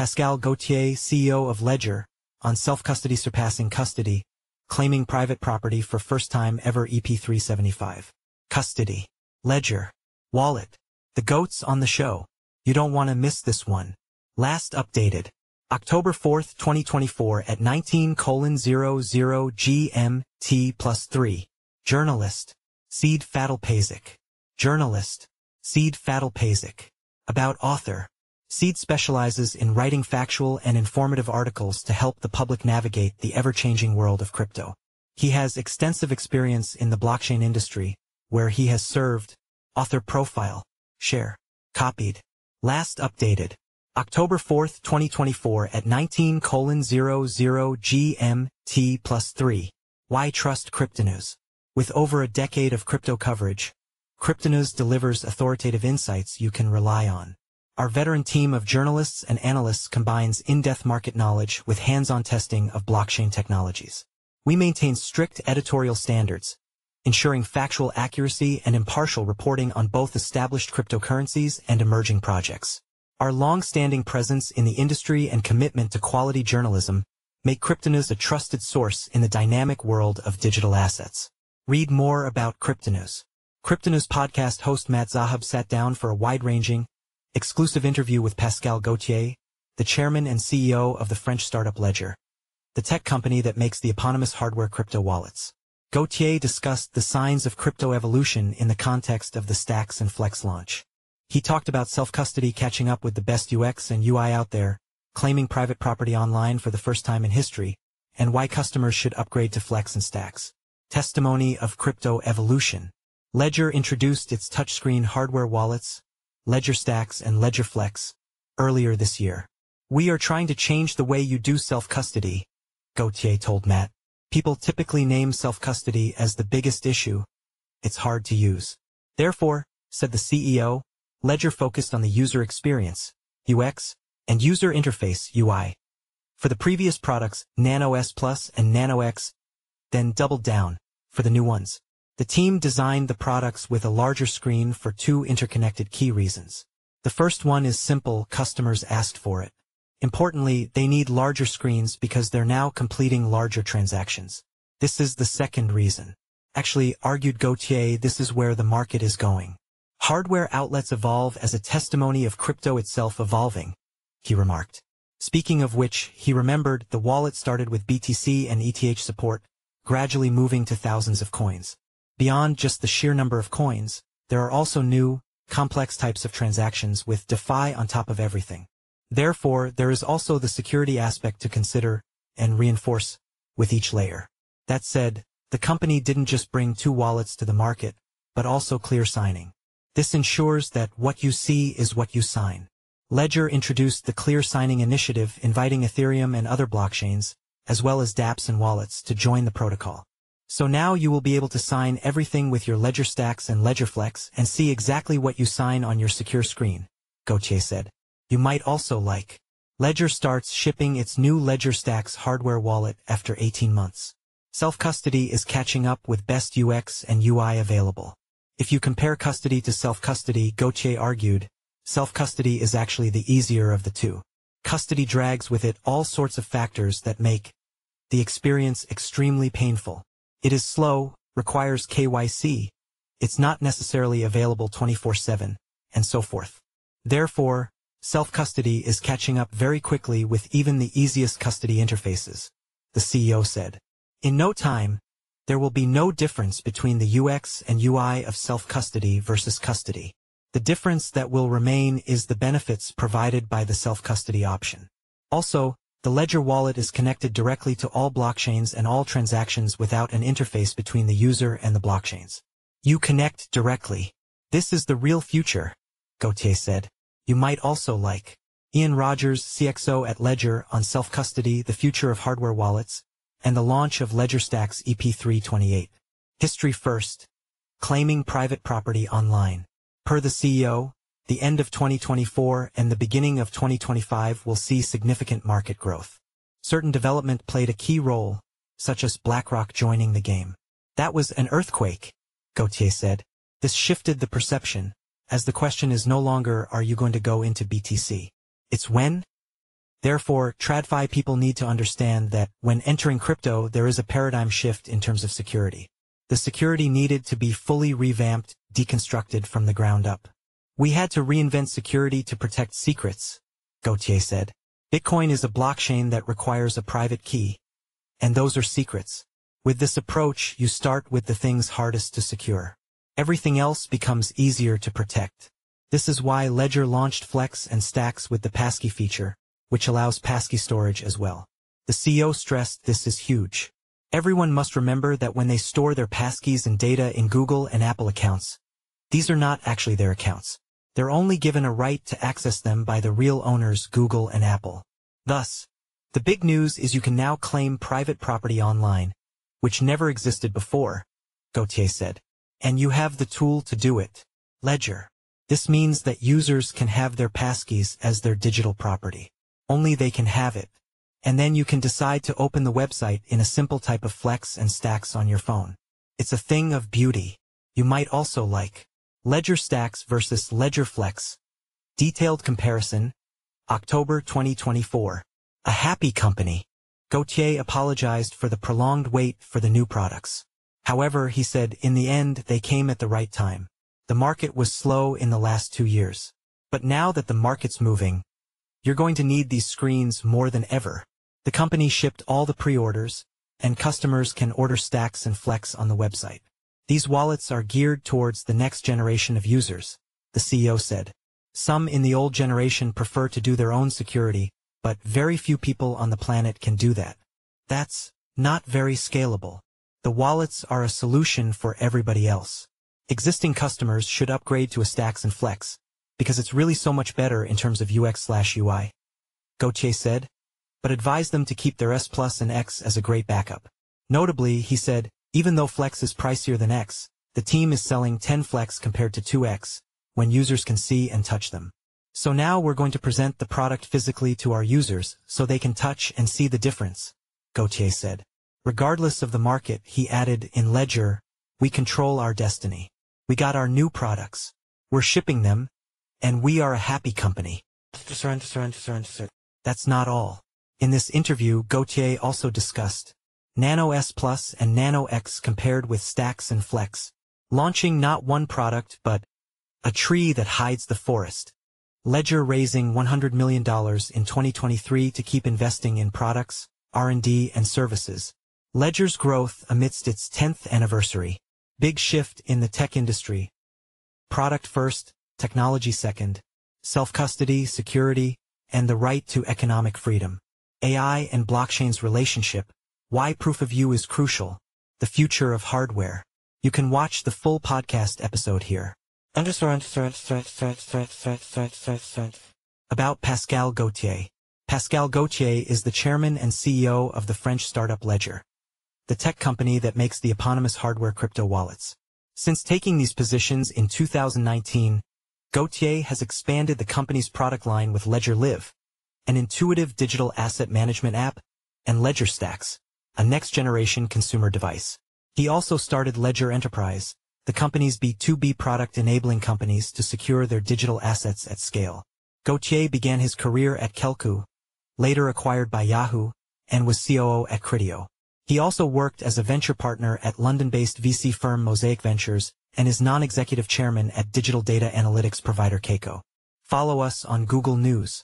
Pascal Gauthier, CEO of Ledger, on self-custody surpassing custody, claiming private property for first time ever EP375. Custody. Ledger. Wallet. The GOATs on the show. You don't want to miss this one. Last updated. October 4th, 2024 at 19:00 GMT +3. Journalist. Seed Fadilpašić. Journalist. Seed Fadilpašić. About author. Seed specializes in writing factual and informative articles to help the public navigate the ever-changing world of crypto. He has extensive experience in the blockchain industry, where he has served. Author profile. Share. Copied. Last updated. October 4th, 2024 at 19:00 GMT +3. Why Trust Cryptonews? With over a decade of crypto coverage, Cryptonews delivers authoritative insights you can rely on. Our veteran team of journalists and analysts combines in-depth market knowledge with hands-on testing of blockchain technologies. We maintain strict editorial standards, ensuring factual accuracy and impartial reporting on both established cryptocurrencies and emerging projects. Our long-standing presence in the industry and commitment to quality journalism make Cryptonews a trusted source in the dynamic world of digital assets. Read more about Cryptonews. Cryptonews podcast host Matt Zahab sat down for a wide-ranging, exclusive interview with Pascal Gauthier, the chairman and CEO of the French startup Ledger, the tech company that makes the eponymous hardware crypto wallets. Gauthier discussed the signs of crypto evolution in the context of the Stacks and Flex launch. He talked about self-custody catching up with the best UX and UI out there, claiming private property online for the first time in history, and why customers should upgrade to Flex and Stacks. Testimony of crypto evolution. Ledger introduced its touchscreen hardware wallets, Ledger Stacks and Ledger Flex, earlier this year. We are trying to change the way you do self-custody, Gauthier told Matt. People typically name self-custody as the biggest issue. It's hard to use. Therefore, said the CEO, Ledger focused on the user experience, UX, and user interface, UI. For the previous products, Nano S Plus and Nano X, then doubled down for the new ones. The team designed the products with a larger screen for two interconnected key reasons. The first one is simple: customers asked for it. Importantly, they need larger screens because they're now completing larger transactions. This is the second reason. Actually, argued Gauthier, this is where the market is going. Hardware outlets evolve as a testimony of crypto itself evolving, he remarked. Speaking of which, he remembered the wallet started with BTC and ETH support, gradually moving to thousands of coins. Beyond just the sheer number of coins, there are also new, complex types of transactions with DeFi on top of everything. Therefore, there is also the security aspect to consider and reinforce with each layer. That said, the company didn't just bring two wallets to the market, but also clear signing. This ensures that what you see is what you sign. Ledger introduced the Clear Signing initiative, inviting Ethereum and other blockchains, as well as dApps and wallets, to join the protocol. So now you will be able to sign everything with your Ledger Stacks and Ledger Flex and see exactly what you sign on your secure screen, Gauthier said. You might also like. Ledger starts shipping its new Ledger Stacks hardware wallet after 18 months. Self-custody is catching up with best UX and UI available. If you compare custody to self-custody, Gauthier argued, self-custody is actually the easier of the two. Custody drags with it all sorts of factors that make the experience extremely painful. It is slow, requires KYC, it's not necessarily available 24/7, and so forth. Therefore, self-custody is catching up very quickly with even the easiest custody interfaces, the CEO said. In no time, there will be no difference between the UX and UI of self-custody versus custody. The difference that will remain is the benefits provided by the self-custody option. Also, the Ledger wallet is connected directly to all blockchains and all transactions without an interface between the user and the blockchains. You connect directly. This is the real future, Gauthier said. You might also like. Ian Rogers, CXO at Ledger, on self-custody, the future of hardware wallets, and the launch of Ledger Stacks EP328. History first. Claiming private property online. Per the CEO, the end of 2024 and the beginning of 2025 will see significant market growth. Certain development played a key role, such as BlackRock joining the game. That was an earthquake, Gauthier said. This shifted the perception, as the question is no longer are you going to go into BTC. It's when? Therefore, TradFi people need to understand that when entering crypto, there is a paradigm shift in terms of security. The security needed to be fully revamped, deconstructed from the ground up. We had to reinvent security to protect secrets, Gauthier said. Bitcoin is a blockchain that requires a private key. And those are secrets. With this approach, you start with the things hardest to secure. Everything else becomes easier to protect. This is why Ledger launched Flex and Stacks with the passkey feature, which allows passkey storage as well. The CEO stressed this is huge. Everyone must remember that when they store their passkeys and data in Google and Apple accounts, these are not actually their accounts. They're only given a right to access them by the real owners, Google and Apple. Thus, the big news is you can now claim private property online, which never existed before, Gauthier said. And you have the tool to do it. Ledger. This means that users can have their passkeys as their digital property. Only they can have it. And then you can decide to open the website in a simple type of Flex and Stacks on your phone. It's a thing of beauty. You might also like Ledger Stacks versus Ledger Flex. Detailed comparison. October 2024. A happy company. Gauthier apologized for the prolonged wait for the new products. However, he said, in the end, they came at the right time. The market was slow in the last 2 years. But now that the market's moving, you're going to need these screens more than ever. The company shipped all the pre-orders, and customers can order Stacks and Flex on the website. These wallets are geared towards the next generation of users, the CEO said. Some in the old generation prefer to do their own security, but very few people on the planet can do that. That's not very scalable. The wallets are a solution for everybody else. Existing customers should upgrade to a Stacks and Flex, because it's really so much better in terms of UX/UI, Gauthier said, but advised them to keep their S Plus and X as a great backup. Notably, he said, even though Flex is pricier than X, the team is selling 10 Flex compared to 2X, when users can see and touch them. So now we're going to present the product physically to our users so they can touch and see the difference, Gauthier said. Regardless of the market, he added, in Ledger, we control our destiny. We got our new products. We're shipping them, and we are a happy company. That's not all. In this interview, Gauthier also discussed Nano S Plus and Nano X compared with Stacks and Flex, launching not one product but a tree that hides the forest. Ledger raising $100 million in 2023 to keep investing in products, R&D, and services. Ledger's growth amidst its 10th anniversary. Big shift in the tech industry. Product first, technology second. Self-custody, security, and the right to economic freedom. AI and blockchain's relationship. Why proof of you is crucial. The future of hardware. You can watch the full podcast episode here. About Pascal Gauthier. Pascal Gauthier is the chairman and CEO of the French startup Ledger, the tech company that makes the eponymous hardware crypto wallets. Since taking these positions in 2019, Gauthier has expanded the company's product line with Ledger Live, an intuitive digital asset management app, and Ledger Stacks, a next-generation consumer device. He also started Ledger Enterprise, the company's B2B product enabling companies to secure their digital assets at scale. Gauthier began his career at Kelku, later acquired by Yahoo, and was COO at Criteo. He also worked as a venture partner at London-based VC firm Mosaic Ventures and is non-executive chairman at digital data analytics provider Keiko. Follow us on Google News.